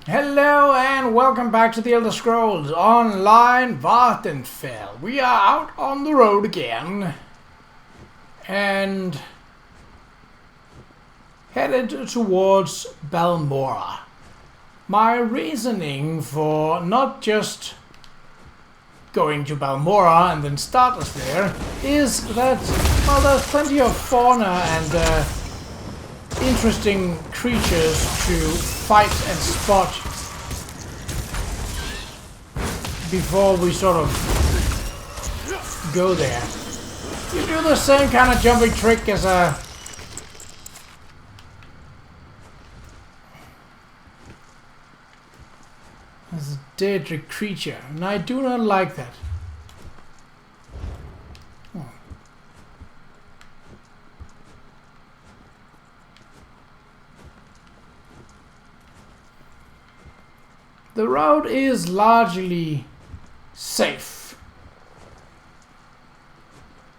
Hello and welcome back to the Elder Scrolls Online Vvardenfell. We are out on the road again and headed towards Balmora. My reasoning for not just going to Balmora and then start us there is that, well, there's plenty of fauna and interesting creatures to fight and spot before we sort of go there. You do the same kind of jumping trick as a deadly creature, and I do not like that. The road is largely safe,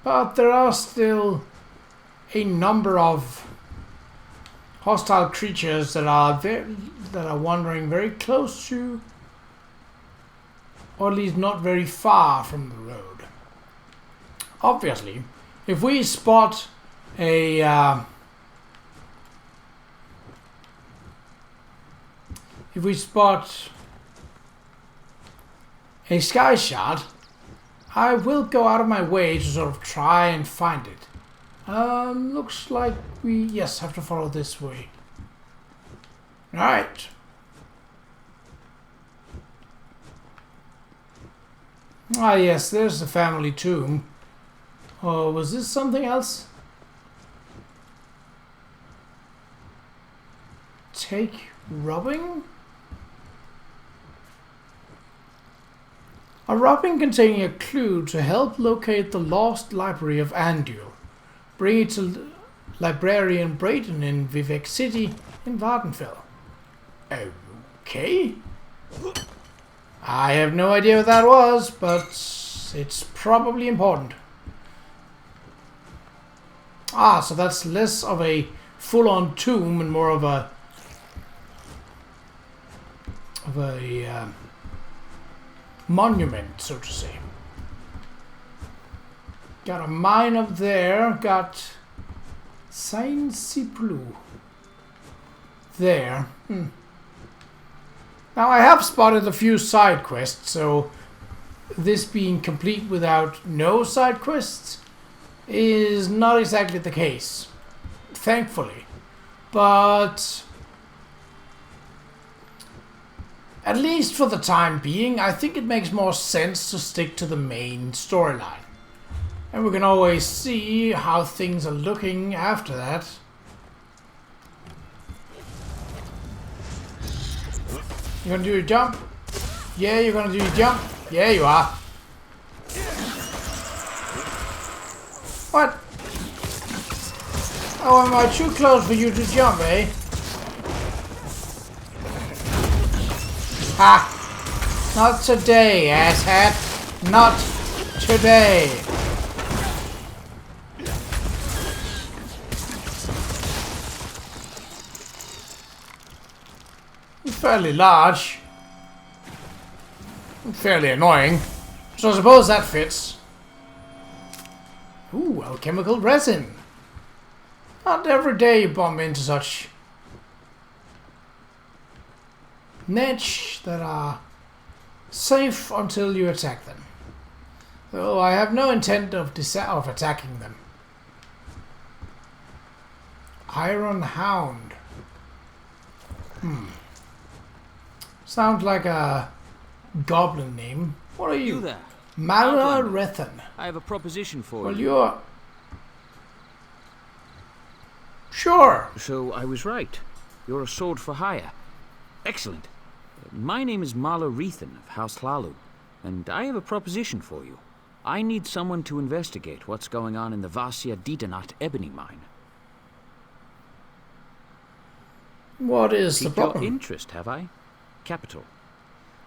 but there are still a number of hostile creatures that are wandering very close to, or at least not very far from the road. Obviously, if we spot a sky shard, I will go out of my way to sort of try and find it. Looks like we, yes, have to follow this way. Alright. Ah yes, there's the family tomb. Oh, was this something else? Take rubbing? A rubbing containing a clue to help locate the lost library of Andul. Bring it to librarian Brayden in Vivek City in Vvardenfell. Okay. I have no idea what that was, but it's probably important. Ah, so that's less of a full-on tomb and more of a monument, so to say. Got a mine up there, got Saint Siplu there. Now I have spotted a few side quests, so this being complete without no side quests is not exactly the case, thankfully. But at least for the time being, I think it makes more sense to stick to the main storyline. And we can always see how things are looking after that. You gonna do your jump? Yeah, you're gonna do your jump? Yeah, you are. What? Oh, am I too close for you to jump, eh? Ha! Not today, asshat. Not today. It's fairly large. Fairly annoying. So I suppose that fits. Ooh, alchemical resin. Not every day you bump into such niche that are safe until you attack them. Though I have no intent of attacking them. Iron Hound. Sounds like a goblin name. What are you? You there? Qa'Rajh. I have a proposition for Well, you. you're... Sure. So I was right. You're a sword for hire. Excellent. My name is Vvardenfell of House Hlalu, and I have a proposition for you. I need someone to investigate what's going on in the Vasia Ditanat ebony mine. What is the Piqued your problem? interest, have I? Capital.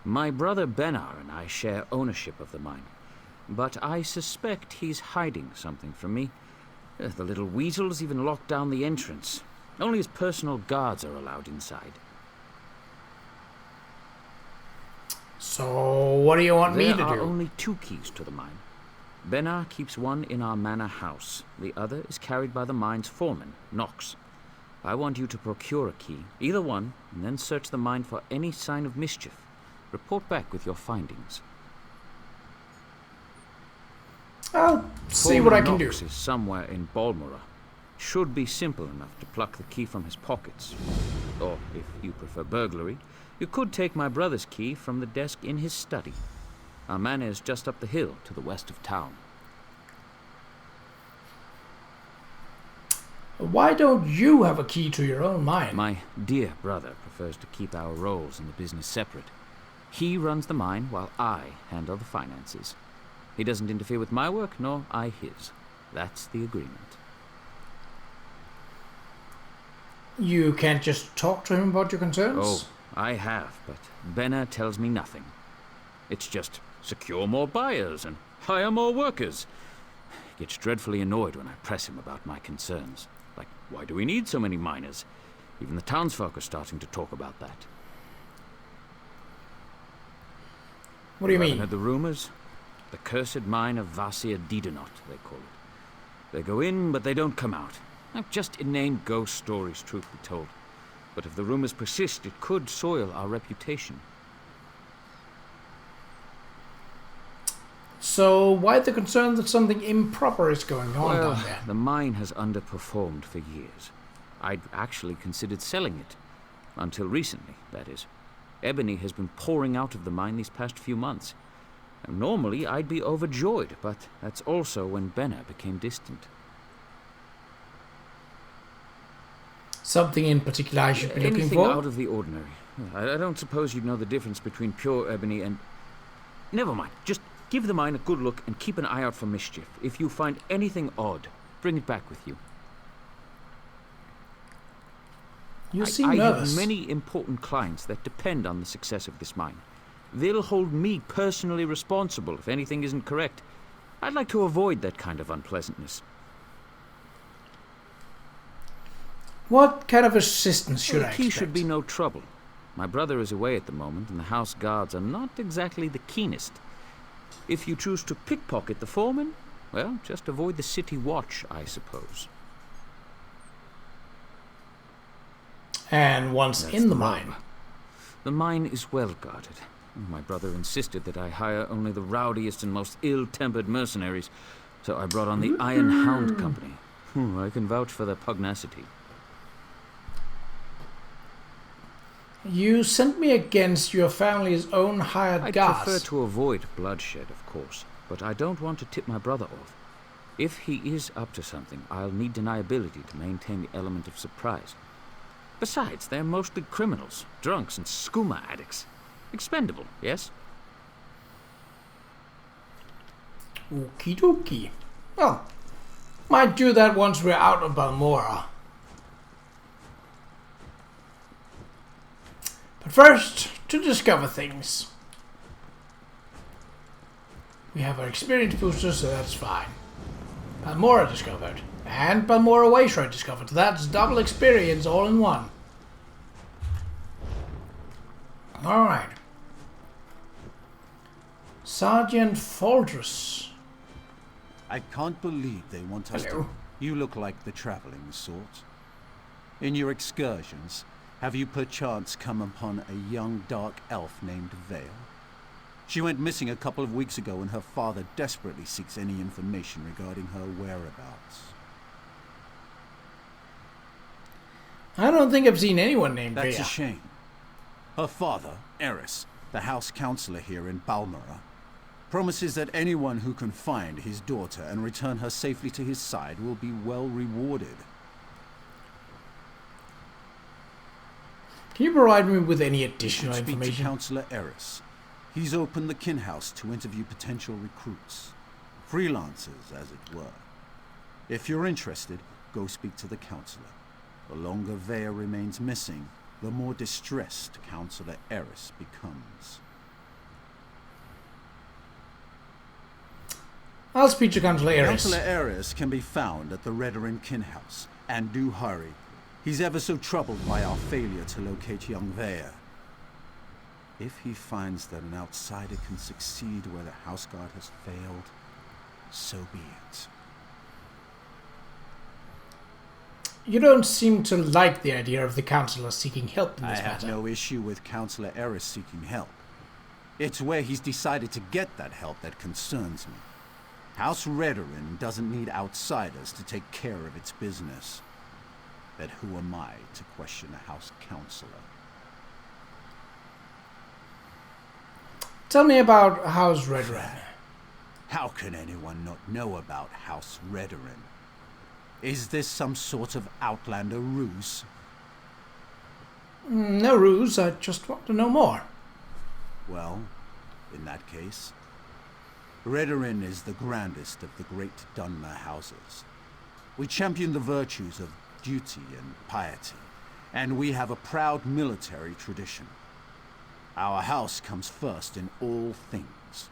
My brother Benar and I share ownership of the mine, but I suspect he's hiding something from me. The little weasel's even locked down the entrance. Only his personal guards are allowed inside. So, what do you want me to There are do? only 2 keys to the mine. Benar keeps one in our manor house. The other is carried by the mine's foreman, Nox. I want you to procure a key, either one, and then search the mine for any sign of mischief. Report back with your findings. I'll see what I can do. Nox is somewhere in Balmora. Should be simple enough to pluck the key from his pockets. Or, if you prefer burglary, you could take my brother's key from the desk in his study. Our manor is just up the hill to the west of town. Why don't you have a key to your own mine? My dear brother prefers to keep our roles in the business separate. He runs the mine while I handle the finances. He doesn't interfere with my work, nor I his. That's the agreement. You can't just talk to him about your concerns? Oh, I have, but Benar tells me nothing. It's just secure more buyers and hire more workers. He gets dreadfully annoyed when I press him about my concerns. Like, why do we need so many miners? Even the townsfolk are starting to talk about that. What do you Haven't mean? heard the rumors? The cursed mine of Vvardenfell, they call it. They go in, but they don't come out. Just inane ghost stories, truth be told. But if the rumors persist, it could soil our reputation. So, why the concern that something improper is going on Well, down there? the mine has underperformed for years. I'd actually considered selling it. Until recently, that is. Ebony has been pouring out of the mine these past few months. And normally, I'd be overjoyed, but that's also when Benar became distant. Something in particular I should be looking Anything for? out of the ordinary. I don't suppose you'd know the difference between pure ebony and... Never mind. Just give the mine a good look and keep an eye out for mischief. If you find anything odd, bring it back with you. You seem I nervous. have many important clients that depend on the success of this mine. They'll hold me personally responsible if anything isn't correct. I'd like to avoid that kind of unpleasantness. What kind of assistance should The I key expect? should be no trouble. My brother is away at the moment, and the house guards are not exactly the keenest. If you choose to pickpocket the foreman, well, just avoid the city watch, I suppose. And once That's in the rub. mine, The mine is well guarded. My brother insisted that I hire only the rowdiest and most ill-tempered mercenaries, so I brought on the Iron Hound Company. I can vouch for their pugnacity. you sent me against your family's own hired I'd guards. prefer to avoid bloodshed, of course, but I don't want to tip my brother off. If he is up to something, I'll need deniability to maintain the element of surprise. Besides, they're mostly criminals, drunks, and skooma addicts. Expendable, yes? Okie dokie. Well, might do that once we're out of Balmora. But first, to discover things. We have our experience booster, so that's fine. Balmora discovered. And Balmora Wayshrine discovered. That's double experience all in one. Alright. Sergeant Fortress. I can't believe they want us Hello. to... You look like the traveling sort. In your excursions, have you perchance come upon a young dark elf named Vale? She went missing a couple of weeks ago and her father desperately seeks any information regarding her whereabouts. I don't think I've seen anyone named That's Vea. a shame. Her father, Eris, the house counselor here in Balmora, promises that anyone who can find his daughter and return her safely to his side will be well rewarded. Can you provide me with any additional Speak to information? Counselor Eris. He's opened the kin house to interview potential recruits. Freelancers, as it were. If you're interested, go speak to the counselor. The longer Vea remains missing, the more distressed Counselor Eris becomes. I'll speak to Counselor Eris. Counselor Eris can be found at the Redarin kin house, and do hurry. He's ever so troubled by our failure to locate young Vea. If he finds that an outsider can succeed where the House Guard has failed, so be it. You don't seem to like the idea of the Councillor seeking help in this I have matter. no issue with Councillor Eris seeking help. It's where he's decided to get that help that concerns me. House Redoran doesn't need outsiders to take care of its business. But who am I to question a House Councillor? Tell me about House Redoran. How can anyone not know about House Redoran? Is this some sort of Outlander ruse? No ruse, I just want to know more. Well, in that case, Redoran is the grandest of the great Dunmer houses. We champion the virtues of duty and piety, and we have a proud military tradition. Our house comes first in all things.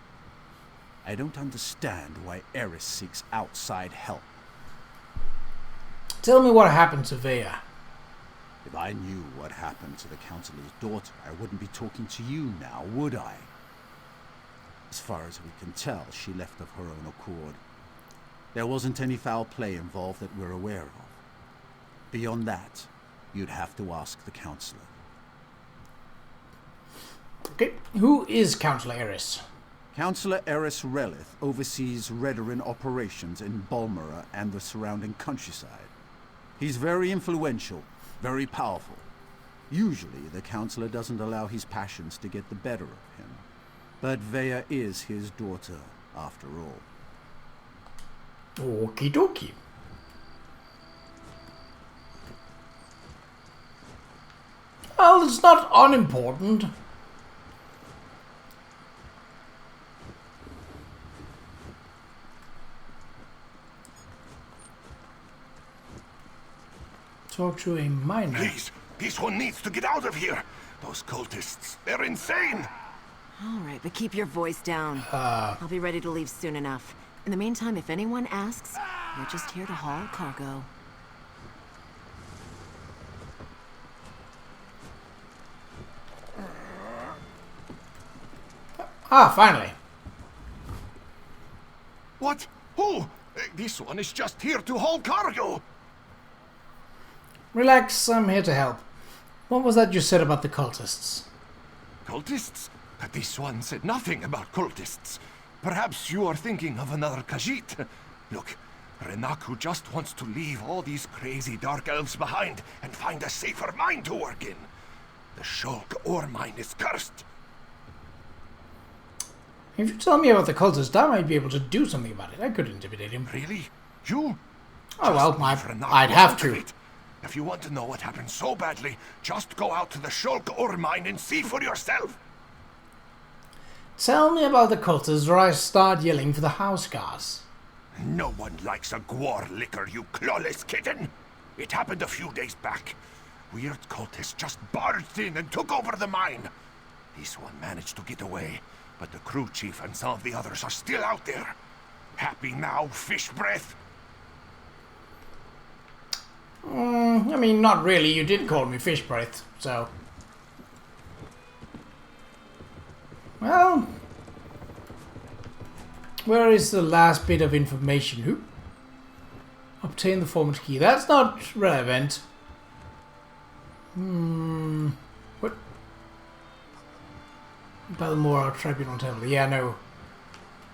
I don't understand why Eris seeks outside help. Tell me what happened to Vea. If I knew what happened to the Councillor's daughter, I wouldn't be talking to you now, would I? As far as we can tell, she left of her own accord. There wasn't any foul play involved that we're aware of. Beyond that, you'd have to ask the Councillor. Okay, who is Councillor Eris? Councillor Eris Relith oversees Redoran operations in Balmora and the surrounding countryside. He's very influential, very powerful. Usually, the Councillor doesn't allow his passions to get the better of him. But Vea is his daughter, after all. Okie dokie. Well, it's not unimportant. Talk to a miner. Please, this one needs to get out of here. Those cultists, they're insane. All right, but keep your voice down. I'll be ready to leave soon enough. In the meantime, if anyone asks, we're just here to haul cargo. Ah, finally. What? Who? This one is just here to haul cargo. Relax, I'm here to help. What was that you said about the cultists? Cultists? This one said nothing about cultists. Perhaps you are thinking of another Khajiit. Look, Renaku just wants to leave all these crazy dark elves behind and find a safer mine to work in. The Shulk ore mine is cursed. If you tell me about the cultists, I might be able to do something about it. I could intimidate him. Really? You? Oh well, Just leave Renaku I'd have out to. of it. If you want to know what happened so badly, just go out to the Shulk ore mine and see for yourself. Tell me about the cultists or I start yelling for the house guards. No one likes a Gwar licker, you clawless kitten. It happened a few days back. Weird cultists just barged in and took over the mine. This one managed to get away, but the crew chief and some of the others are still out there. Happy now, fish breath? I mean, not really. You did call me fish breath, so... Well... Where is the last bit of information? Who? Obtain the format key. That's not relevant. What? Balmora Tribunal Temple. Yeah, no.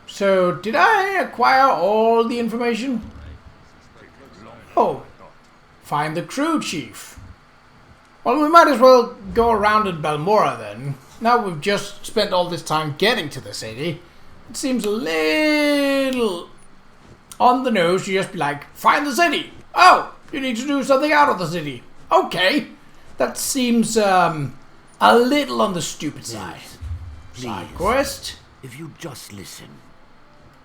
So, did I acquire all the information? Oh. Find the crew chief. Well, we might as well go around in Balmora then. Now we've just spent all this time getting to the city. It seems a little on the nose to just be like, find the city. Oh, you need to do something out of the city. Okay. That seems a little on the stupid side. Side quest. If you just listen.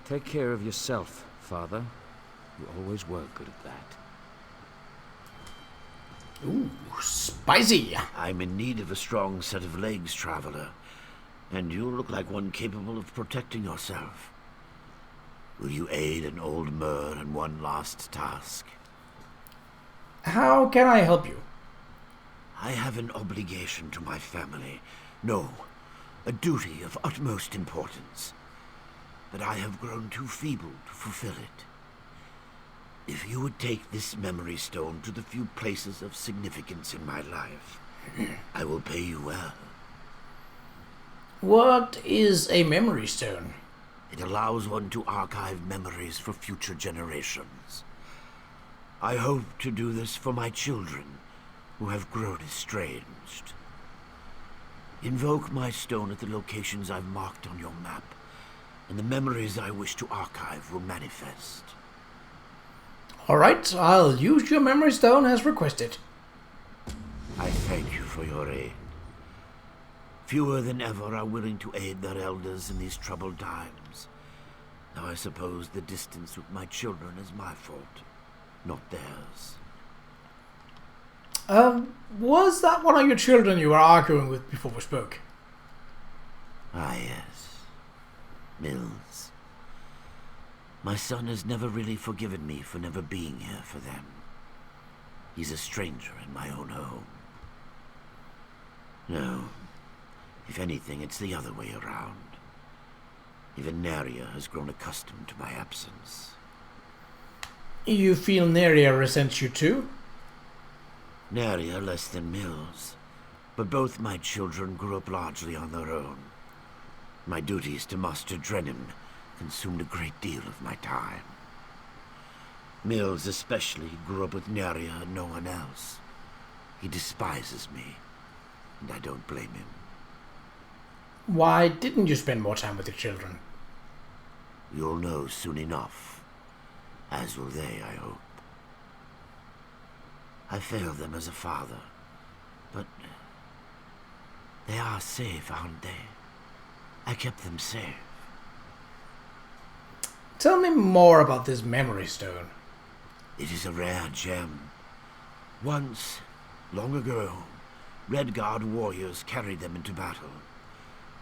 Take care of yourself, Father. You always were good at that. Ooh, spicy. I'm in need of a strong set of legs, traveler. And you look like one capable of protecting yourself. Will you aid an old Mer in one last task? How can I help you? I have an obligation to my family. No, a duty of utmost importance, but I have grown too feeble to fulfill it. If you would take this memory stone to the few places of significance in my life, I will pay you well. What is a memory stone? It allows one to archive memories for future generations. I hope to do this for my children, who have grown estranged. Invoke my stone at the locations I've marked on your map, and the memories I wish to archive will manifest. Alright, I'll use your memory stone as requested. I thank you for your aid. Fewer than ever are willing to aid their elders in these troubled times. Now I suppose the distance with my children is my fault, not theirs. Was that one of your children you were arguing with before we spoke? Ah, yes. Mills. My son has never really forgiven me for never being here for them. He's a stranger in my own home. No. If anything, it's the other way around. Even Neria has grown accustomed to my absence. You feel Neria resents you too? Neria less than Mills. But both my children grew up largely on their own. My duties to Master Drennan consumed a great deal of my time. Mills especially grew up with Neria and no one else. He despises me, and I don't blame him. Why didn't you spend more time with your children? You'll know soon enough. As will they, I hope. I failed them as a father, but they are safe, aren't they? I kept them safe. Tell me more about this memory stone. It is a rare gem. Once, long ago, Redguard warriors carried them into battle.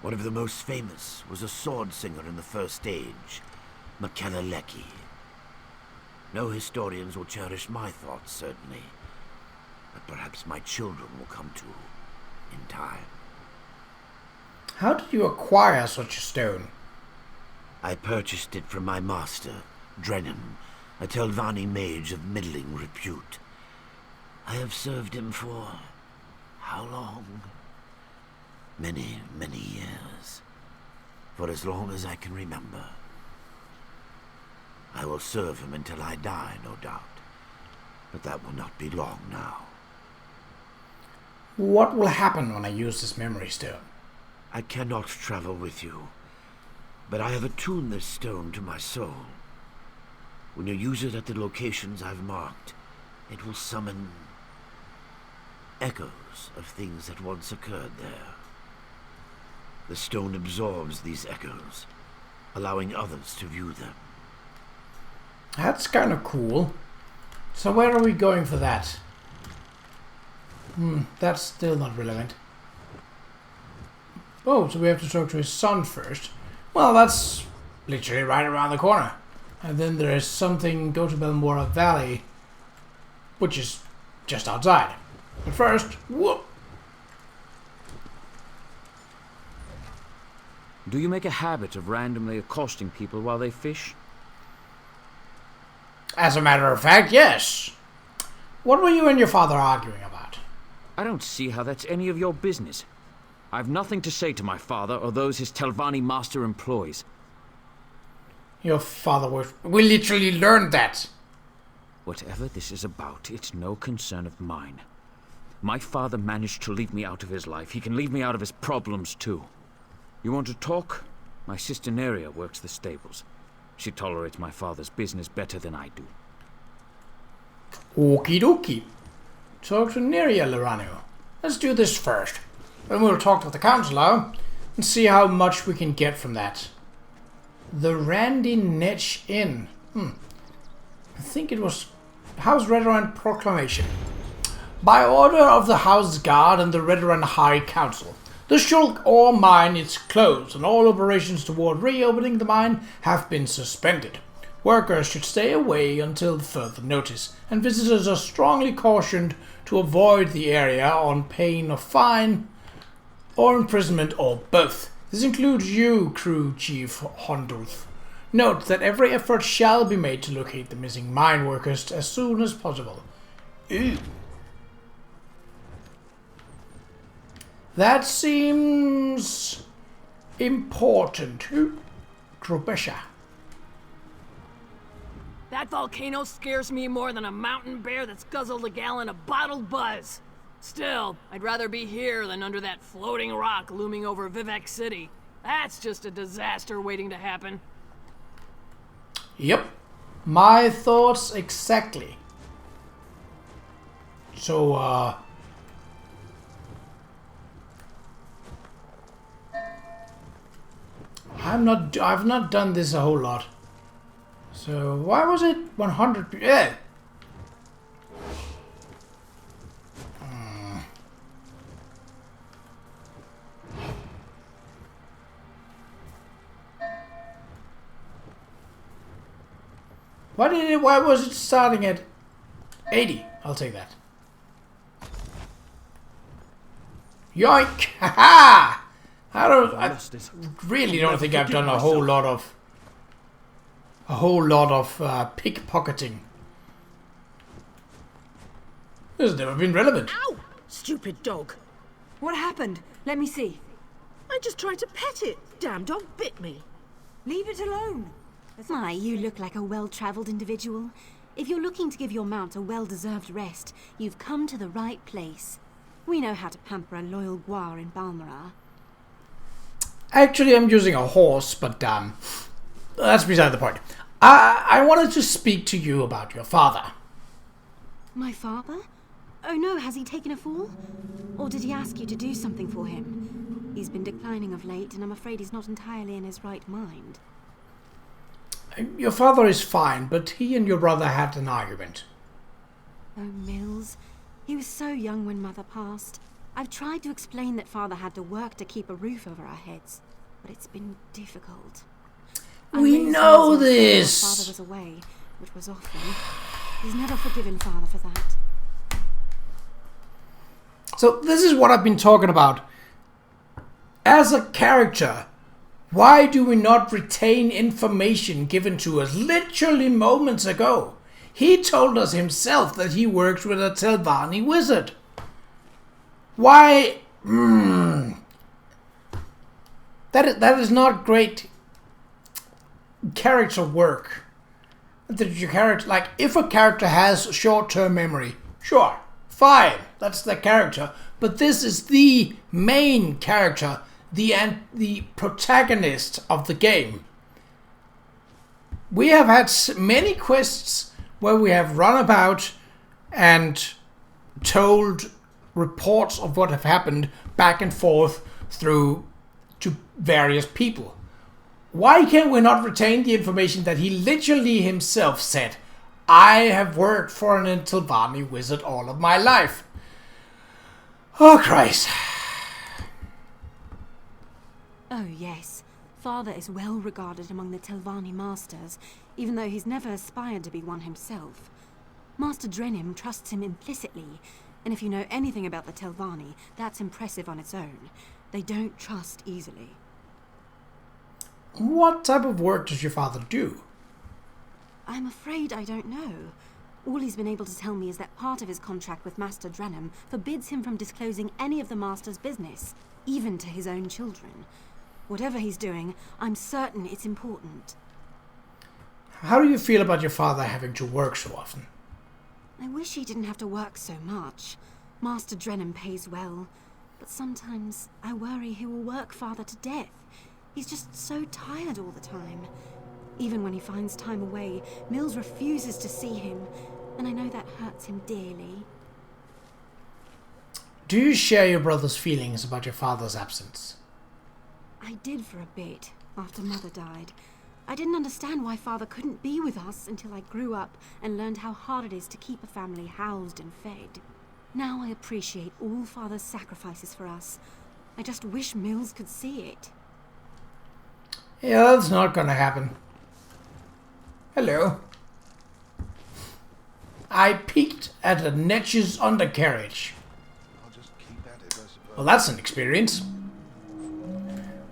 One of the most famous was a sword singer in the First Age, Qa'Rajh. No historians will cherish my thoughts, certainly, but perhaps my children will come to in time. How did you acquire such a stone? I purchased it from my master, Drennan, a Telvanni mage of middling repute. I have served him for how long? Many, many years. For as long as I can remember. I will serve him until I die, no doubt. But that will not be long now. What will happen when I use this memory stone? I cannot travel with you, but I have attuned this stone to my soul. When you use it at the locations I've marked, it will summon echoes of things that once occurred there. The stone absorbs these echoes, allowing others to view them. That's kind of cool. So where are we going for that? That's still not relevant. Oh, so we have to talk to his son first. Well, that's literally right around the corner. And then there is something, go to Balmora Valley, which is just outside. But first, whoop! Do you make a habit of randomly accosting people while they fish? As a matter of fact, yes. What were you and your father arguing about? I don't see how that's any of your business. I've nothing to say to my father or those his Telvanni master employs. Your father was... We literally learned that. Whatever this is about, it's no concern of mine. My father managed to leave me out of his life. He can leave me out of his problems, too. You want to talk? My sister Neria works the stables. She tolerates my father's business better than I do. Okie dokie. Talk to Neria, Lorano. Let's do this first. Then we'll talk to the counselor and see how much we can get from that. The Randy Netch Inn. I think it was House Redoran Proclamation. By order of the House Guard and the Redoran High Council, the Shulk ore mine is closed and all operations toward reopening the mine have been suspended. Workers should stay away until further notice, and visitors are strongly cautioned to avoid the area on pain of fine or imprisonment, or both. This includes you, Crew Chief Hondulf. Note that every effort shall be made to locate the missing mine workers as soon as possible. Ew. That seems important. Krobesha. That volcano scares me more than a mountain bear that's guzzled a gallon of bottled buzz. Still, I'd rather be here than under that floating rock looming over Vivek City. That's just a disaster waiting to happen. Yep. My thoughts exactly. So, I've not done this a whole lot. So, why was it 100? Yeah. Why was it starting at 80? I'll take that. Yoink! Haha! I really don't think I've done a whole lot of pickpocketing. This has never been relevant. Ow! Stupid dog. What happened? Let me see. I just tried to pet it. Damn dog bit me. Leave it alone. My, you look like a well-travelled individual. If you're looking to give your mount a well-deserved rest, you've come to the right place. We know how to pamper a loyal Gwar in Balmora. Actually, I'm using a horse, but that's beside the point. I wanted to speak to you about your father. My father? Oh no, has he taken a fall? Or did he ask you to do something for him? He's been declining of late, and I'm afraid he's not entirely in his right mind. Your father is fine, but he and your brother had an argument. Oh, Mills. He was so young when Mother passed. I've tried to explain that Father had to work to keep a roof over our heads, but it's been difficult. We know this! Father was away, which was often. He's never forgiven Father for that. So this is what I've been talking about. As a character, why do we not retain information given to us literally moments ago? He told us himself that he works with a Telvanni wizard. Why? That is not great character work. That your character, like, if a character has short-term memory, sure, fine, that's the character. But this is the main character, the protagonist of the game. We have had many quests where we have run about and told reports of what have happened back and forth through to various people. Why can we not retain the information that he literally himself said, I have worked for an Telvanni wizard all of my life? Oh, Christ. Oh, yes. Father is well regarded among the Telvanni masters, even though he's never aspired to be one himself. Master Drenim trusts him implicitly, and if you know anything about the Telvanni, that's impressive on its own. They don't trust easily. What type of work does your father do? I'm afraid I don't know. All he's been able to tell me is that part of his contract with Master Drenim forbids him from disclosing any of the Master's business, even to his own children. Whatever he's doing, I'm certain it's important. How do you feel about your father having to work so often? I wish he didn't have to work so much. Master Drenim pays well, but sometimes I worry he will work Father to death. He's just so tired all the time. Even when he finds time away, Mills refuses to see him, and I know that hurts him dearly. Do you share your brother's feelings about your father's absence? I did for a bit, after Mother died. I didn't understand why Father couldn't be with us until I grew up and learned how hard it is to keep a family housed and fed. Now I appreciate all Father's sacrifices for us. I just wish Mills could see it. Yeah, that's not gonna happen. Hello. I peeked at a Netch's undercarriage. I'll just keep at it, I suppose. Well, that's an experience.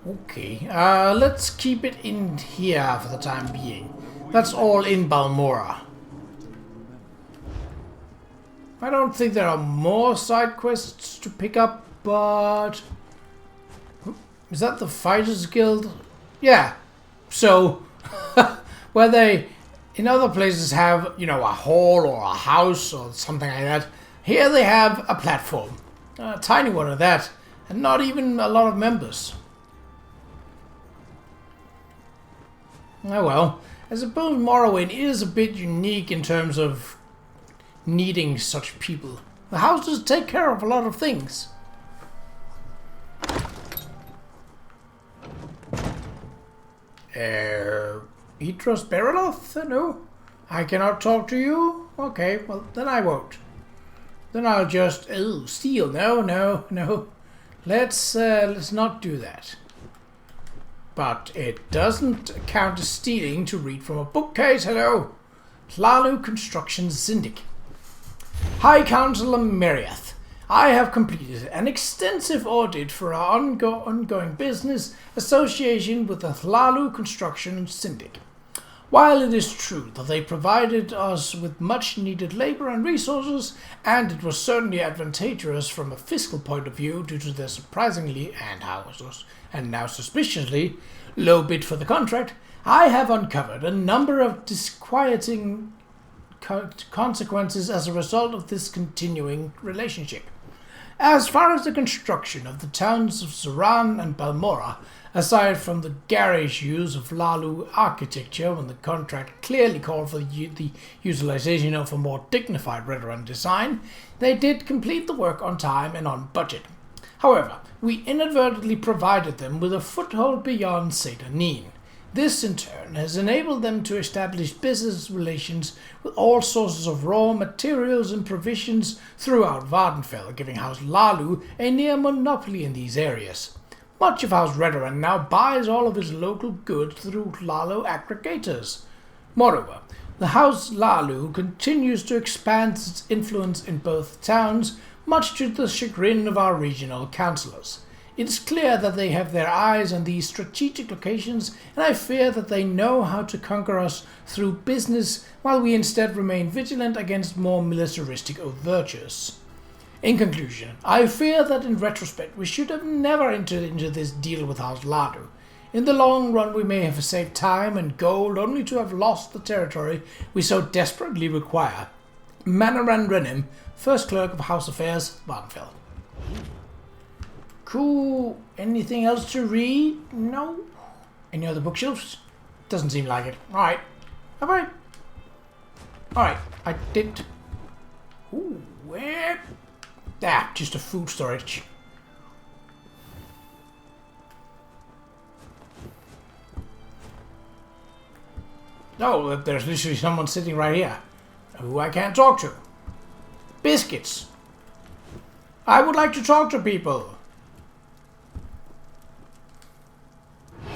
Okay, let's keep it in here for the time being. That's all in Balmora. I don't think there are more side quests to pick up, but... Is that the Fighters Guild? Yeah. So, where they in other places have, you know, a hall or a house or something like that, here they have a platform. A tiny one of that, and not even a lot of members. Oh well, I suppose Morrowind is a bit unique in terms of needing such people. The houses take care of a lot of things. Idros Beriloth? No? I cannot talk to you? Okay, well then I won't. Then I'll just... Oh, steal. No. Let's not do that. But it doesn't count as stealing to read from a bookcase. Hello. Hlalu Construction Syndic. High Councillor Meriath, I have completed an extensive audit for our ongoing business association with the Hlalu Construction Syndic. While it is true that they provided us with much needed labor and resources, and it was certainly advantageous from a fiscal point of view due to their surprisingly and now suspiciously low bid for the contract, I have uncovered a number of disquieting consequences as a result of this continuing relationship. As far as the construction of the towns of Zoran and Balmora, aside from the garish use of Hlalu architecture when the contract clearly called for the utilization of a more dignified Redoran design, they did complete the work on time and on budget. However, we inadvertently provided them with a foothold beyond Satanin. This, in turn, has enabled them to establish business relations with all sources of raw materials and provisions throughout Vvardenfell, giving House Hlalu a near monopoly in these areas. Much of House Redoran now buys all of its local goods through Hlalu aggregators. Moreover, the House Hlalu continues to expand its influence in both towns, much to the chagrin of our regional councillors. It is clear that they have their eyes on these strategic locations, and I fear that they know how to conquer us through business, while we instead remain vigilant against more militaristic overtures. In conclusion, I fear that in retrospect we should have never entered into this deal with House Hlalu. In the long run we may have saved time and gold only to have lost the territory we so desperately require. Manaran Renim, First Clerk of House Affairs, Vvardenfell. Cool. Anything else to read? No. Any other bookshelves? Doesn't seem like it. Alright. Alright. Alright. I did. Ooh, where? Ah, just a food storage. Oh, there's literally someone sitting right here who I can't talk to. Biscuits. I would like to talk to people.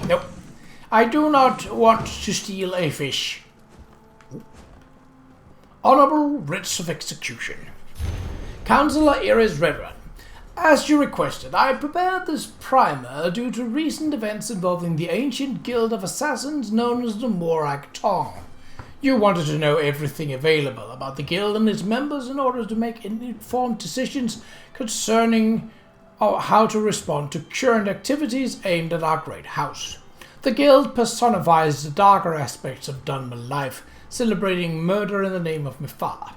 Nope. I do not want to steal a fish. Honourable Writs of Execution. Councillor Iris Redrun, as you requested, I prepared this primer due to recent events involving the ancient guild of assassins known as the Morak Tong. You wanted to know everything available about the guild and its members in order to make informed decisions concerning how to respond to current activities aimed at our great house. The guild personifies the darker aspects of Dunman life, celebrating murder in the name of Mifar.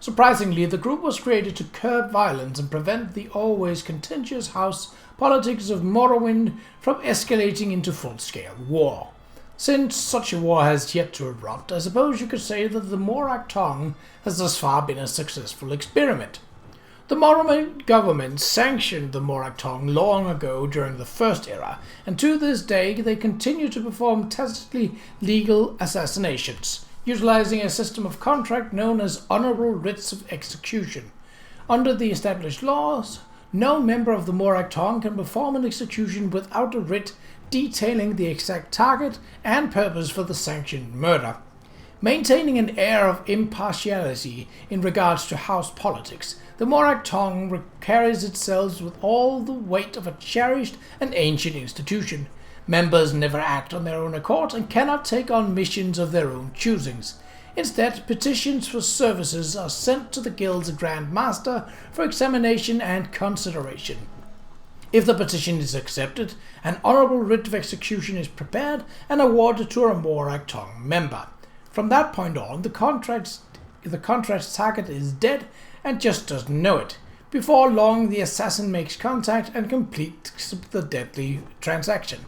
Surprisingly, the group was created to curb violence and prevent the always contentious house politics of Morrowind from escalating into full-scale war. Since such a war has yet to erupt, I suppose you could say that the Morak Tong has thus far been a successful experiment. The Morrowind government sanctioned the Morak Tong long ago during the First Era, and to this day they continue to perform tacitly legal assassinations, utilizing a system of contract known as Honourable Writs of Execution. Under the established laws, no member of the Morak Tong can perform an execution without a writ detailing the exact target and purpose for the sanctioned murder. Maintaining an air of impartiality in regards to house politics, the Morag Tong carries itself with all the weight of a cherished and ancient institution. Members never act on their own accord and cannot take on missions of their own choosings. Instead, petitions for services are sent to the Guild's Grand Master for examination and consideration. If the petition is accepted, an honourable writ of execution is prepared and awarded to a Morag Tong member. From that point on, the contract's target is dead and just doesn't know it. Before long, the assassin makes contact and completes the deadly transaction.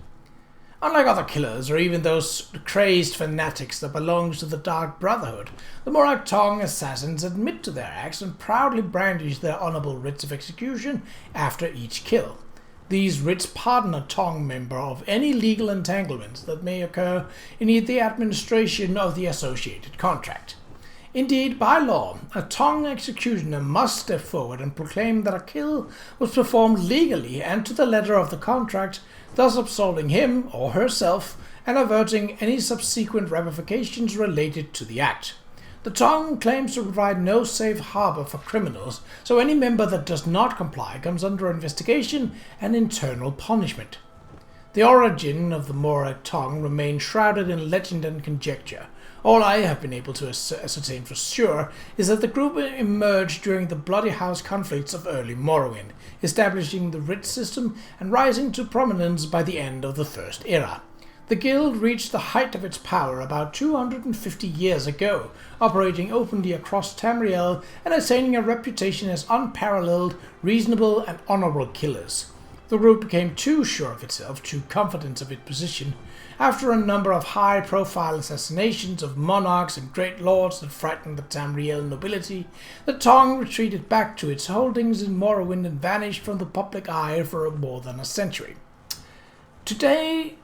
Unlike other killers, or even those crazed fanatics that belong to the Dark Brotherhood, the Morag Tong assassins admit to their acts and proudly brandish their honourable writs of execution after each kill. These writs pardon a Tong member of any legal entanglements that may occur in the administration of the associated contract. Indeed, by law, a Tong executioner must step forward and proclaim that a kill was performed legally and to the letter of the contract, thus absolving him or herself and averting any subsequent ramifications related to the act. The Tong claims to provide no safe harbour for criminals, so any member that does not comply comes under investigation and internal punishment. The origin of the Morag Tong remains shrouded in legend and conjecture. All I have been able to ascertain for sure is that the group emerged during the Bloody House conflicts of early Morrowind, establishing the writ system and rising to prominence by the end of the First Era. The Guild reached the height of its power about 250 years ago, operating openly across Tamriel and attaining a reputation as unparalleled, reasonable and honourable killers. The group became too sure of itself, too confident of its position. After a number of high-profile assassinations of monarchs and great lords that frightened the Tamriel nobility, the Tong retreated back to its holdings in Morrowind and vanished from the public eye for more than a century. Today,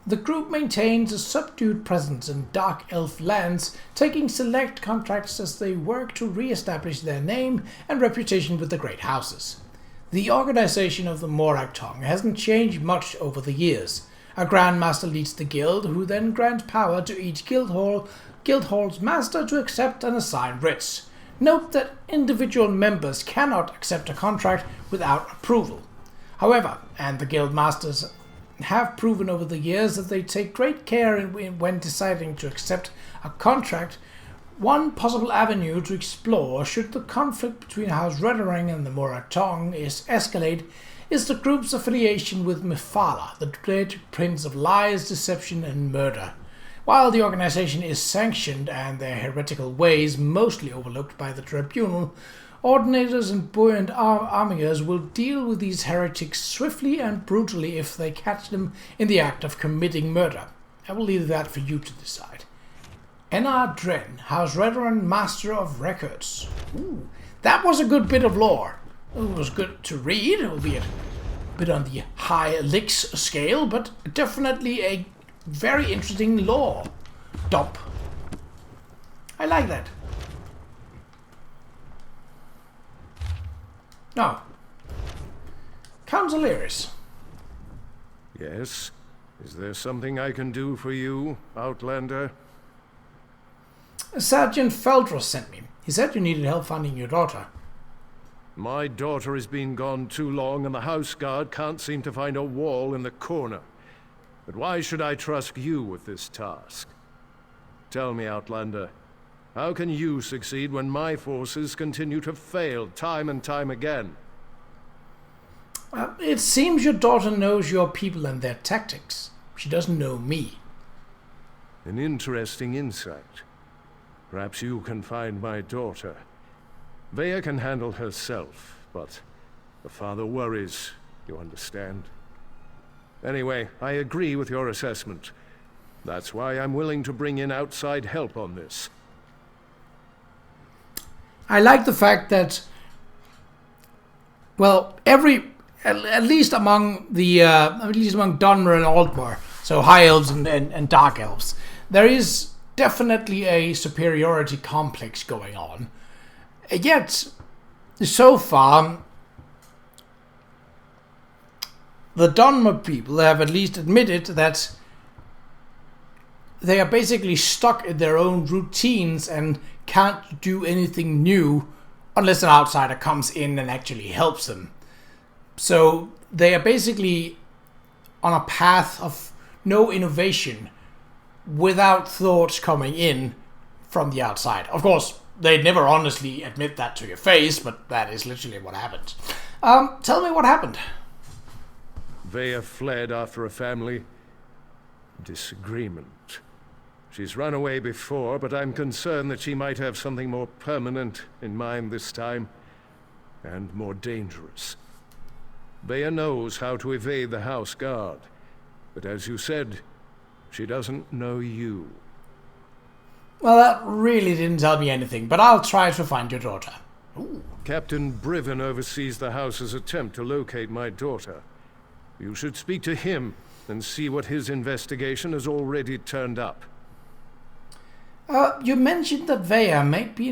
the group maintains a subdued presence in Dark Elf lands, taking select contracts as they work to re-establish their name and reputation with the great houses. The organization of the Morag Tong hasn't changed much over the years. A Grand Master leads the guild, who then grants power to each guildhall's master to accept and assign writs. Note that individual members cannot accept a contract without approval. However, and the guild masters have proven over the years that they take great care when deciding to accept a contract, one possible avenue to explore should the conflict between House Redoring and the Morag Tong escalate is the group's affiliation with Mephala, the dread prince of lies, deception and murder. While the organization is sanctioned and their heretical ways mostly overlooked by the tribunal, ordinators and buoyant armiers will deal with these heretics swiftly and brutally if they catch them in the act of committing murder. I will leave that for you to decide. Enar Dren, House Redoran, Master of Records. Ooh, that was a good bit of lore. It was good to read, albeit a bit on the high licks scale, but definitely a very interesting lore dump. I like that. Now, Count Zaleris. Yes? Is there something I can do for you, Outlander? Sergeant Feldros sent me. He said you needed help finding your daughter. My daughter has been gone too long, and the house guard can't seem to find a wall in the corner. But why should I trust you with this task? Tell me, Outlander, how can you succeed when my forces continue to fail time and time again? It seems your daughter knows your people and their tactics. She doesn't know me. An interesting insight. Perhaps you can find my daughter. Vea can handle herself, but the father worries, you understand? Anyway, I agree with your assessment. That's why I'm willing to bring in outside help on this. I like the fact that, well, at least among Dunmer and Altmer, so High Elves and Dark Elves, there is definitely a superiority complex going on. Yet, so far, the Dunmer people have at least admitted that they are basically stuck in their own routines and can't do anything new unless an outsider comes in and actually helps them. So they are basically on a path of no innovation without thoughts coming in from the outside. Of course, they'd never honestly admit that to your face, but that is literally what happened. Tell me what happened. Vaya fled after a family disagreement. She's run away before, but I'm concerned that she might have something more permanent in mind this time, and more dangerous. Vaya knows how to evade the house guard, but as you said, she doesn't know you. Well, that really didn't tell me anything, but I'll try to find your daughter. Ooh. Captain Briven oversees the house's attempt to locate my daughter. You should speak to him and see what his investigation has already turned up. You mentioned that Vaya might be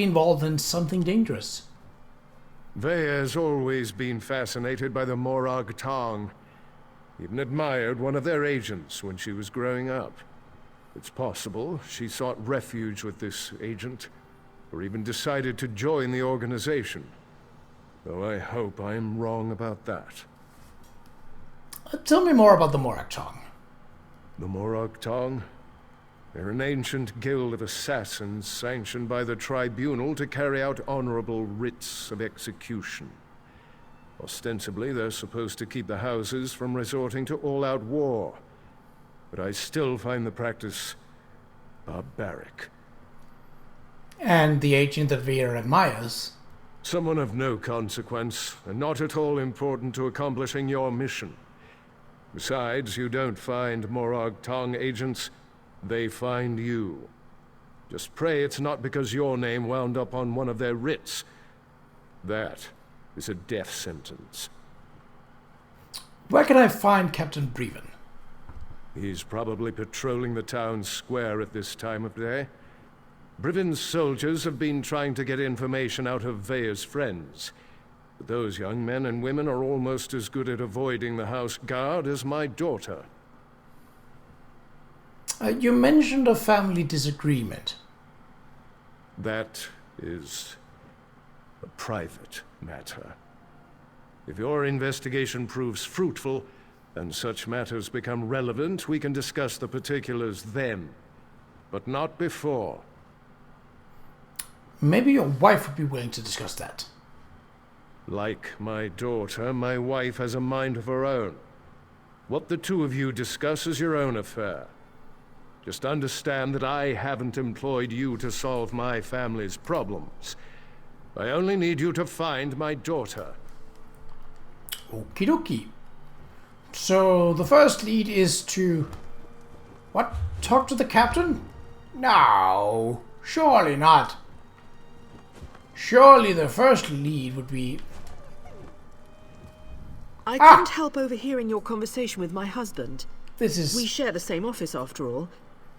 involved in something dangerous. Vaya has always been fascinated by the Morag Tong. Even admired one of their agents when she was growing up. It's possible she sought refuge with this agent, or even decided to join the organization. Though I hope I'm wrong about that. Tell me more about the Morag Tong. The Morag Tong? They're an ancient guild of assassins sanctioned by the tribunal to carry out honorable writs of execution. Ostensibly, they're supposed to keep the houses from resorting to all-out war. But I still find the practice barbaric. And the agent that Vaya admires? Someone of no consequence, and not at all important to accomplishing your mission. Besides, you don't find Morag Tong agents, they find you. Just pray it's not because your name wound up on one of their writs. That is a death sentence. Where can I find Captain Briven? He's probably patrolling the town square at this time of day. Briven's soldiers have been trying to get information out of Vaya's friends. But those young men and women are almost as good at avoiding the house guard as my daughter. You mentioned a family disagreement. That is a private matter. If your investigation proves fruitful, and such matters become relevant, we can discuss the particulars then. But not before. Maybe your wife would be willing to discuss that. Like my daughter, my wife has a mind of her own. What the two of you discuss is your own affair. Just understand that I haven't employed you to solve my family's problems. I only need you to find my daughter. Okie dokie. So the first lead is to... What? Talk to the captain? No, surely not. Surely the first lead would be... I couldn't help overhearing your conversation with my husband. This is... We share the same office after all.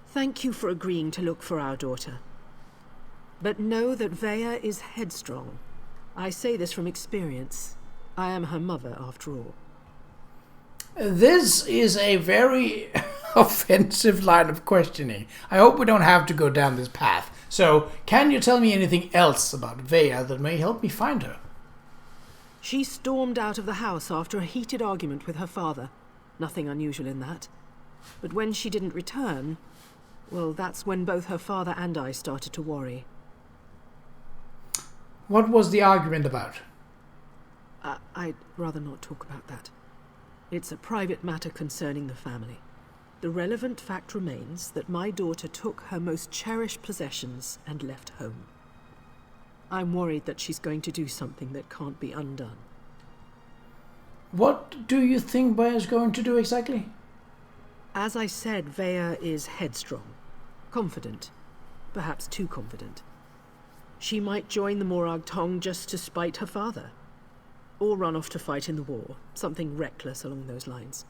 Thank you for agreeing to look for our daughter. But know that Vaya is headstrong. I say this from experience. I am her mother after all. This is a very offensive line of questioning. I hope we don't have to go down this path. So, can you tell me anything else about Vaya that may help me find her? She stormed out of the house after a heated argument with her father. Nothing unusual in that. But when she didn't return, well, that's when both her father and I started to worry. What was the argument about? I'd rather not talk about that. It's a private matter concerning the family. The relevant fact remains that my daughter took her most cherished possessions and left home. I'm worried that she's going to do something that can't be undone. What do you think Vaya is going to do exactly? As I said, Vaya is headstrong. Confident. Perhaps too confident. She might join the Morag Tong just to spite her father. Or run off to fight in the war. Something reckless along those lines.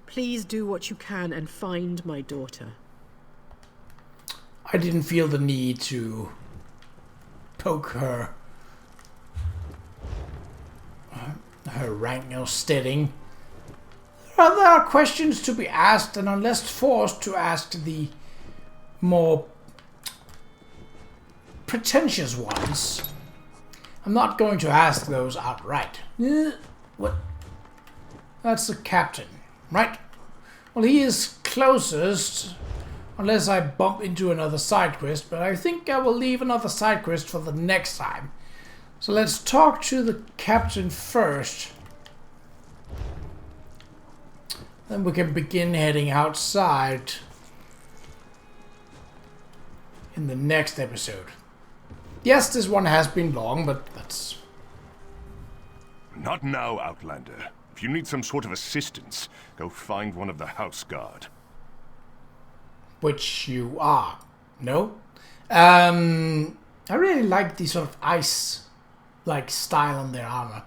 Please do what you can and find my daughter. I didn't feel the need to poke her rank, steadying. There are questions to be asked, and unless forced to ask the more pretentious ones, I'm not going to ask those outright. What? That's the captain, right? Well, he is closest, unless I bump into another side quest, but I think I will leave another side quest for the next time. So let's talk to the captain first. Then we can begin heading outside in the next episode. Yes, this one has been long, but that's... Not now, Outlander. If you need some sort of assistance, go find one of the house guard. Which you are, no? I really like the sort of ice-like style on their armor.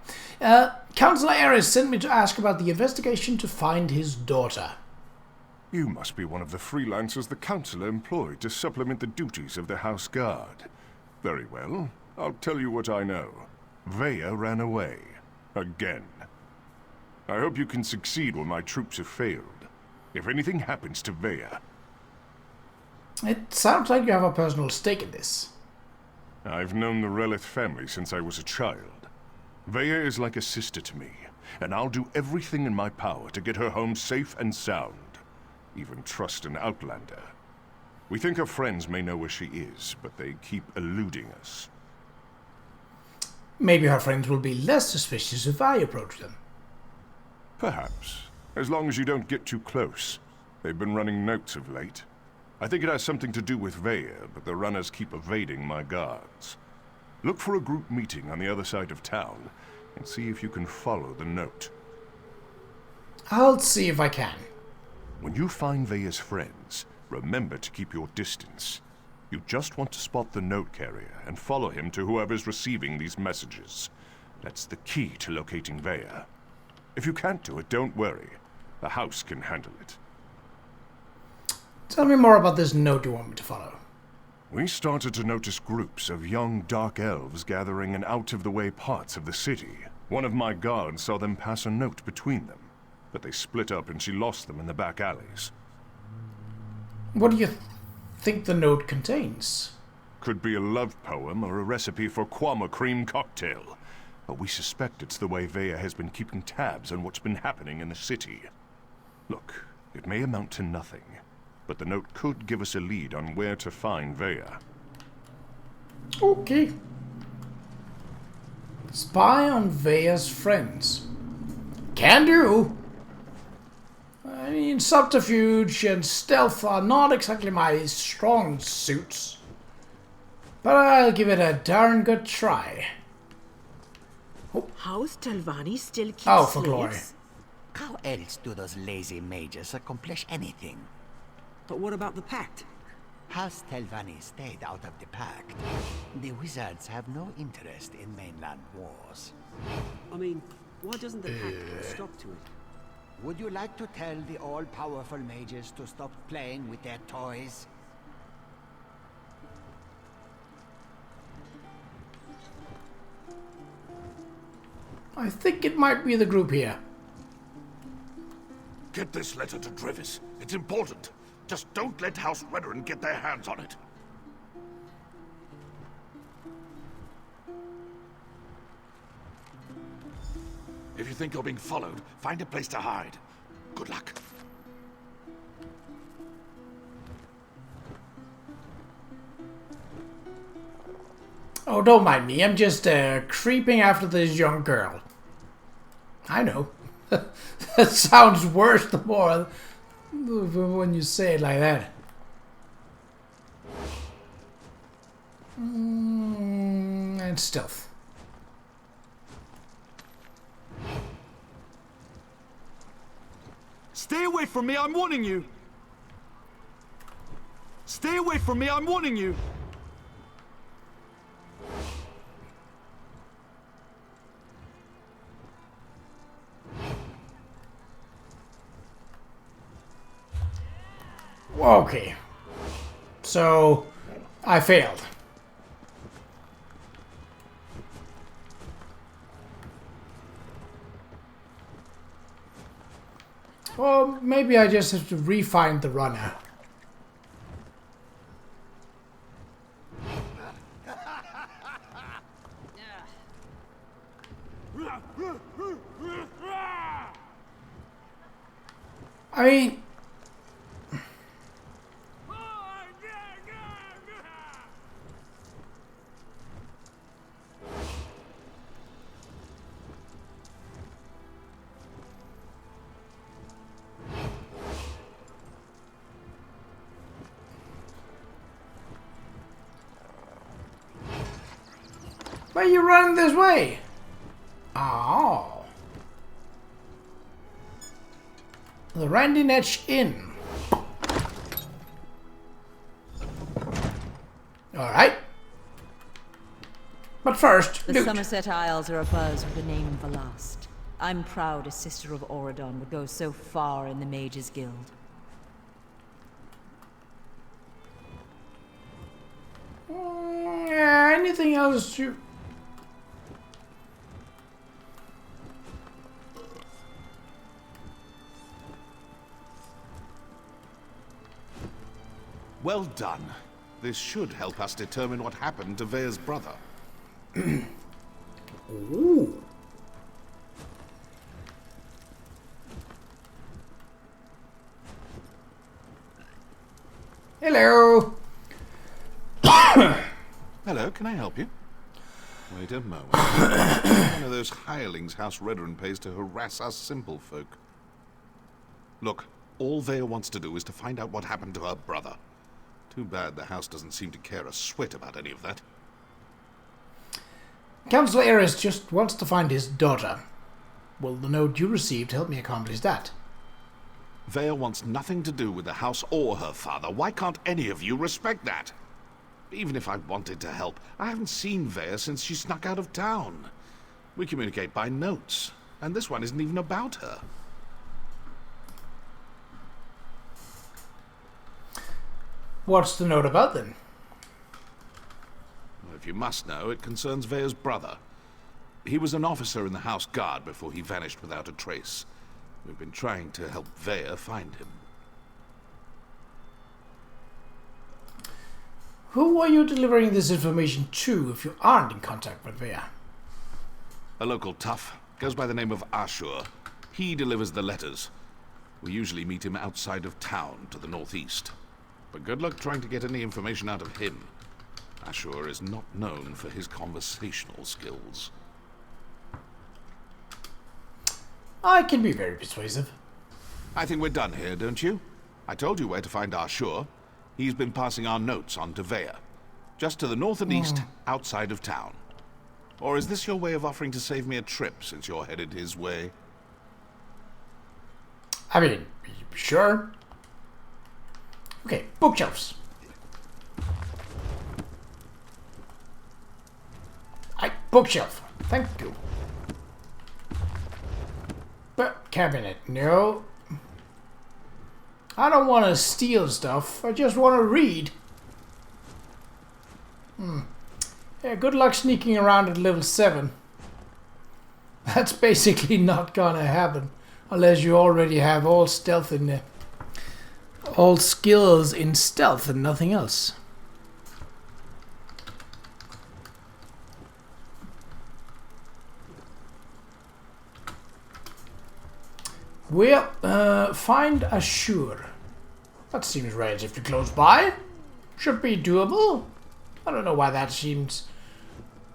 Councillor Ares sent me to ask about the investigation to find his daughter. You must be one of the freelancers the Councillor employed to supplement the duties of the house guard. Very well. I'll tell you what I know. Vaya ran away. Again. I hope you can succeed when my troops have failed. If anything happens to Vaya... It sounds like you have a personal stake in this. I've known the Relith family since I was a child. Vaya is like a sister to me, and I'll do everything in my power to get her home safe and sound. Even trust an Outlander. We think her friends may know where she is, but they keep eluding us. Maybe her friends will be less suspicious if I approach them. Perhaps. As long as you don't get too close. They've been running notes of late. I think it has something to do with Vaya, but the runners keep evading my guards. Look for a group meeting on the other side of town, and see if you can follow the note. I'll see if I can. When you find Vaya's friends, remember to keep your distance. You just want to spot the note carrier and follow him to whoever's receiving these messages. That's the key to locating Vaya. If you can't do it, don't worry. The house can handle it. Tell me more about this note you want me to follow. We started to notice groups of young dark elves gathering in out-of-the-way parts of the city. One of my guards saw them pass a note between them, but they split up and she lost them in the back alleys. What do you think the note contains? Could be a love poem or a recipe for Qa'Rajh cream cocktail. But we suspect it's the way Vaya has been keeping tabs on what's been happening in the city. Look, it may amount to nothing, but the note could give us a lead on where to find Vaya. Okay. Spy on Vaya's friends. Can do. I mean, subterfuge and stealth are not exactly my strong suits. But I'll give it a darn good try. House Telvanni still keeps Oh, for glory. slaves? How else do those lazy mages accomplish anything? But what about the Pact? House Telvanni stayed out of the Pact. The wizards have no interest in mainland wars. I mean, why doesn't the Pact put a stop to it? Would you like to tell the all-powerful mages to stop playing with their toys? I think it might be the group here. Get this letter to Drevis. It's important. Just don't let House Redoran get their hands on it. If you think you're being followed, find a place to hide. Good luck. Oh, don't mind me. I'm just creeping after this young girl. I know. That sounds worse the more when you say it like that. And stealth. Stay away from me, I'm warning you! Stay away from me, I'm warning you! Okay. So, I failed. Or maybe I just have to re-find the runner. I mean... Why are you running this way? Oh. The Randy Netch Inn. Alright. But first, The loot. Somerset Isles are abuzz with the name Velast. I'm proud a sister of Auradon would go so far in the Mages Guild. Yeah, anything else you... Well done. This should help us determine what happened to Vea's brother. Ooh. Hello. Hello, can I help you? Wait a moment. One of those hirelings House Redren pays to harass us simple folk. Look, all Vea wants to do is to find out what happened to her brother. Too bad the house doesn't seem to care a swit about any of that. Councillor Eris just wants to find his daughter. Will the note you received help me accomplish that? Vea wants nothing to do with the house or her father. Why can't any of you respect that? Even if I wanted to help, I haven't seen Vea since she snuck out of town. We communicate by notes, and this one isn't even about her. What's the note about then? Well, if you must know, it concerns Vea's brother. He was an officer in the House Guard before he vanished without a trace. We've been trying to help Vea find him. Who are you delivering this information to if you aren't in contact with Vea? A local tough. Goes by the name of Ashur. He delivers the letters. We usually meet him outside of town to the northeast. But good luck trying to get any information out of him. Ashur is not known for his conversational skills. I can be very persuasive. I think we're done here, don't you? I told you where to find Ashur. He's been passing our notes on to Vea. Just to the north and east, outside of town. Or is this your way of offering to save me a trip, since you're headed his way? I mean, sure. Okay, bookshelves. Bookshelf. Thank you. But cabinet, no. I don't want to steal stuff. I just want to read. Yeah, good luck sneaking around at level 7. That's basically not gonna happen unless you already have all stealth in there. All skills in stealth and nothing else. Well, find Ashur. That seems relatively close by. Should be doable. I don't know why that seems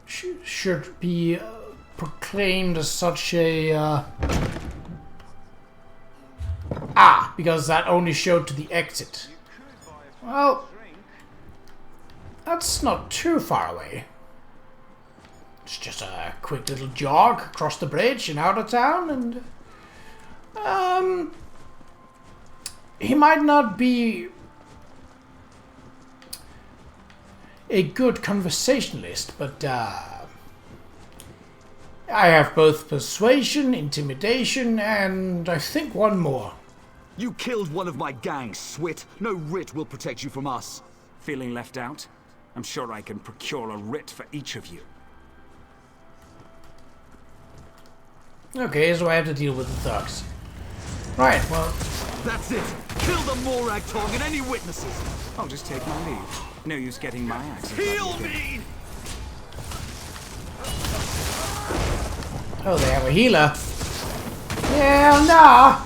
should be proclaimed as such a because that only showed to the exit. Well, that's not too far away. It's just a quick little jog across the bridge and out of town, and he might not be a good conversationalist, but I have both persuasion, intimidation, and I think one more. You killed one of my gang, Swit. No writ will protect you from us. Feeling left out? I'm sure I can procure a writ for each of you. Okay, so I have to deal with the thugs. Right, well... That's it! Kill the Morag Tong and any witnesses! I'll just take my leave. No use getting my axe. Heal me! Oh, they have a healer. Yeah, nah.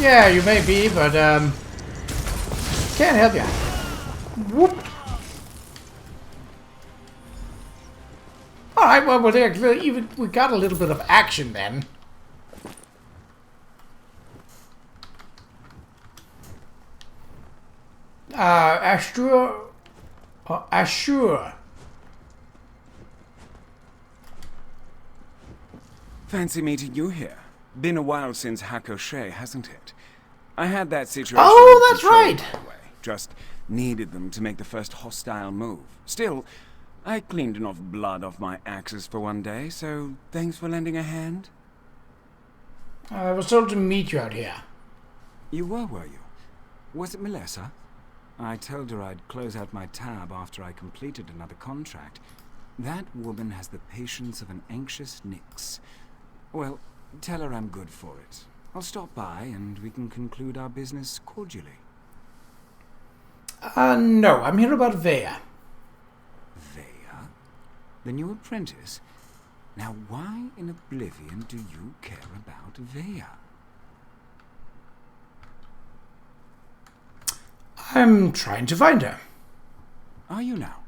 Yeah, you may be, but can't help you. Whoop. All right, well, we got a little bit of action then. Ashur. Fancy meeting you here. Been a while since Qa'Rajh, hasn't it? I had that situation. Oh, that's right. By the way. Just needed them to make the first hostile move. Still, I cleaned enough blood off my axes for one day, so thanks for lending a hand. I was told to meet you out here. You were you? Was it Melissa? I told her I'd close out my tab after I completed another contract. That woman has the patience of an anxious Nyx. Well, tell her I'm good for it. I'll stop by and we can conclude our business cordially. No, I'm here about Vaya. Vaya? The new apprentice? Now why in oblivion do you care about Vaya? I'm trying to find her. Are you now?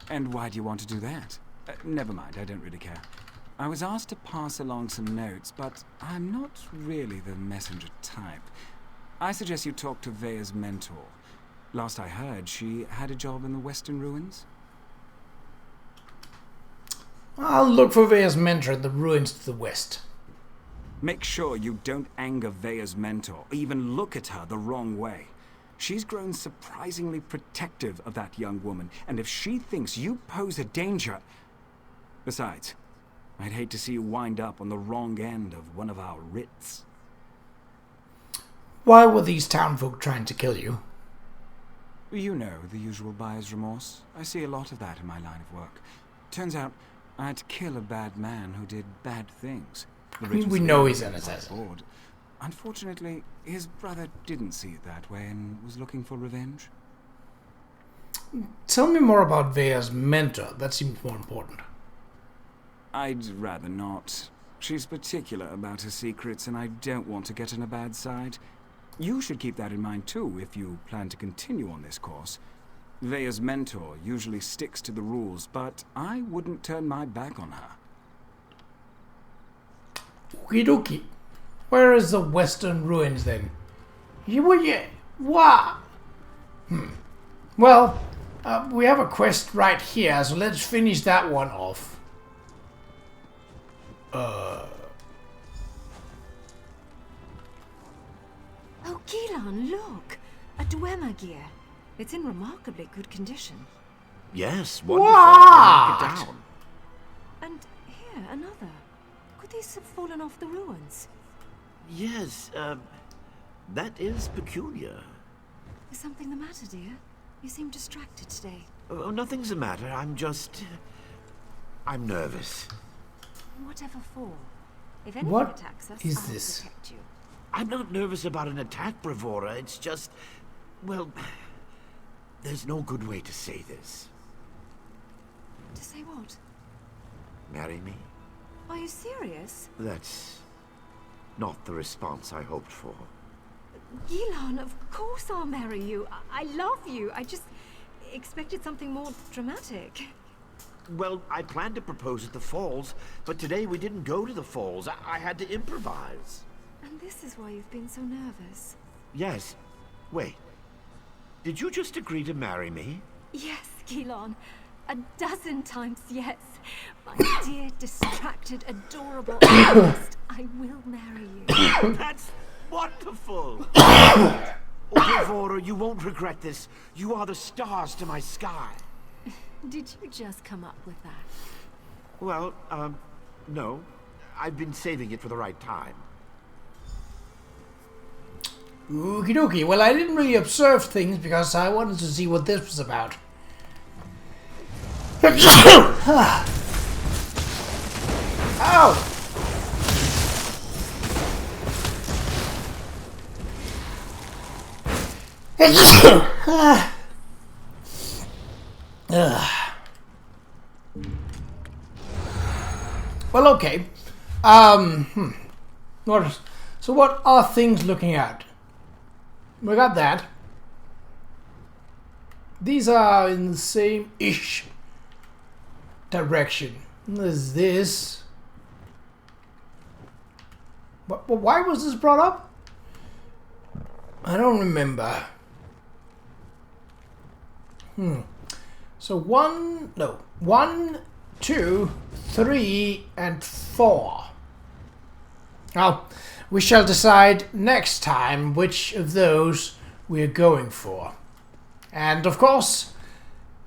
And why do you want to do that? Never mind, I don't really care. I was asked to pass along some notes, but I'm not really the messenger type. I suggest you talk to Vaya's mentor. Last I heard, she had a job in the Western Ruins. I'll look for Vaya's mentor in the ruins to the west. Make sure you don't anger Vaya's mentor, or even look at her the wrong way. She's grown surprisingly protective of that young woman, and if she thinks you pose a danger... Besides, I'd hate to see you wind up on the wrong end of one of our writs. Why were these townfolk trying to kill you? You know, the usual buyer's remorse. I see a lot of that in my line of work. Turns out, I had to kill a bad man who did bad things. We know he's an assassin. Unfortunately, his brother didn't see it that way and was looking for revenge. Tell me more about Vaya's mentor. That seems more important. I'd rather not. She's particular about her secrets, and I don't want to get on a bad side. You should keep that in mind too if you plan to continue on this course. Vaya's mentor usually sticks to the rules, but I wouldn't turn my back on her. Okie dokie. Where is the Western Ruins then? What? Well, we have a quest right here, so let's finish that one off. Oh, Gilan, look! A Dwemer gear. It's in remarkably good condition. Yes, wonderful. I'll mark it down. And here, another. Could these have fallen off the ruins? Yes, that is peculiar. Is something the matter, dear? You seem distracted today. Oh, nothing's the matter. I'm nervous. Whatever for? If anyone What attacks us, is I'll this? protect you. I'm not nervous about an attack, Bravura. It's just... well... there's no good way to say this. To say what? Marry me? Are you serious? That's... not the response I hoped for. Gilan, of course I'll marry you. I love you. I just expected something more dramatic. Well, I planned to propose at the falls, but today we didn't go to the falls. I had to improvise. And this is why you've been so nervous. Yes. Wait. Did you just agree to marry me? Yes, Gilan. 12 times yes. My dear, distracted, adorable artist, I will marry you. That's wonderful! Oh, Bravura, you won't regret this. You are the stars to my sky. Did you just come up with that? Well, no. I've been saving it for the right time. Okie dokie. Well, I didn't really observe things because I wanted to see what this was about. Ow! Well, okay. So what are things looking at? we got that. These are in the same-ish direction. There's this. Why was this brought up? I don't remember. So 1, 2, 3, and 4. Now, we shall decide next time which of those we are going for. And of course,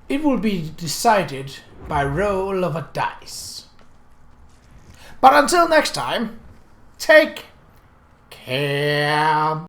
it will be decided by roll of a dice. But until next time, take care.